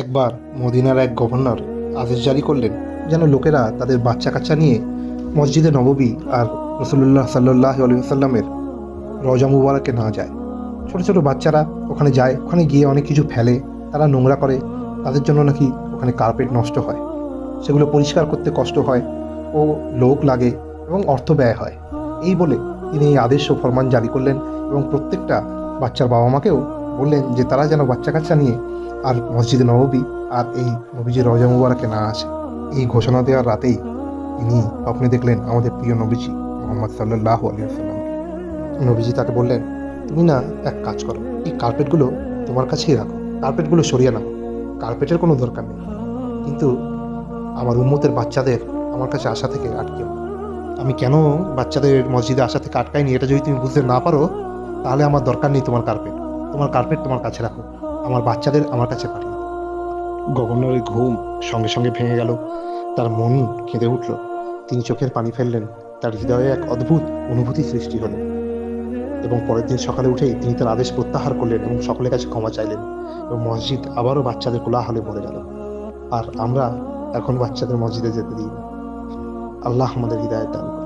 একবার মদিনার এক গভর্নর আদেশ জারি করলেন যেন লোকেরা তাদের বাচ্চা কাচ্চা নিয়ে মসজিদে নববী আর রসুল্লাহ সাল্লাহ আলহিহাল্লামের রওজা মুবারকে না যায়। ছোট ছোট বাচ্চারা ওখানে যায়, ওখানে গিয়ে অনেক কিছু ফেলে, তারা নোংরা করে। তাদের জন্য নাকি ওখানে কার্পেট নষ্ট হয়, সেগুলো পরিষ্কার করতে কষ্ট হয় ও লোক লাগে এবং অর্থ ব্যয় হয়। এই বলে তিনি এই আদেশ ও ফরমান জারি করলেন এবং প্রত্যেকটা বাচ্চার বাবা মাকেও বললেন যে তারা যেন বাচ্চা কাচ্চা নিয়ে আর মসজিদে নববী আর এই নবীজির রওজা মুবারকে না আসে। এই ঘোষণা দেওয়ার রাতেই তিনি স্বপ্নে দেখলেন আমাদের প্রিয় নবীজি মোহাম্মদ সাল্লাহ আলী আসাল্লামকে। নবীজি তাকে বললেন, তুমি না এক কাজ করো, এই কার্পেটগুলো তোমার কাছেই রাখো, কার্পেটগুলো সরিয়ে নাও, কার্পেটের কোনো দরকার নেই, কিন্তু আমার উম্মতের বাচ্চাদের আমার কাছে আসা থেকে আটকেও। আমি কেন বাচ্চাদের মসজিদে আসা থেকে আটকাইনি এটা যদি তুমি বুঝতে না পারো, তাহলে আমার দরকার নেই তোমার কার্পেট। তোমার কার্পেট তোমার কাছে রাখো, আমার বাচ্চাদের আমার কাছে পাঠিয়ে দাও। গভর্নরের ঘুম সঙ্গে সঙ্গে ভেঙে গেল, তার মন কেঁদে উঠল, তিনি চোখের পানি ফেললেন, তার হৃদয়ে এক অদ্ভুত অনুভূতি সৃষ্টি হলো এবং পরের দিন সকালে উঠেই তিনি তার আদেশ প্রত্যাহার করলেন এবং সকলের কাছে ক্ষমা চাইলেন এবং মসজিদ আবারও বাচ্চাদের কোলাহলে ভরে গেল। আর আমরা এখন বাচ্চাদের মসজিদে যেতে দিই না। আল্লাহ আমাদের হৃদায়াত দান করুন।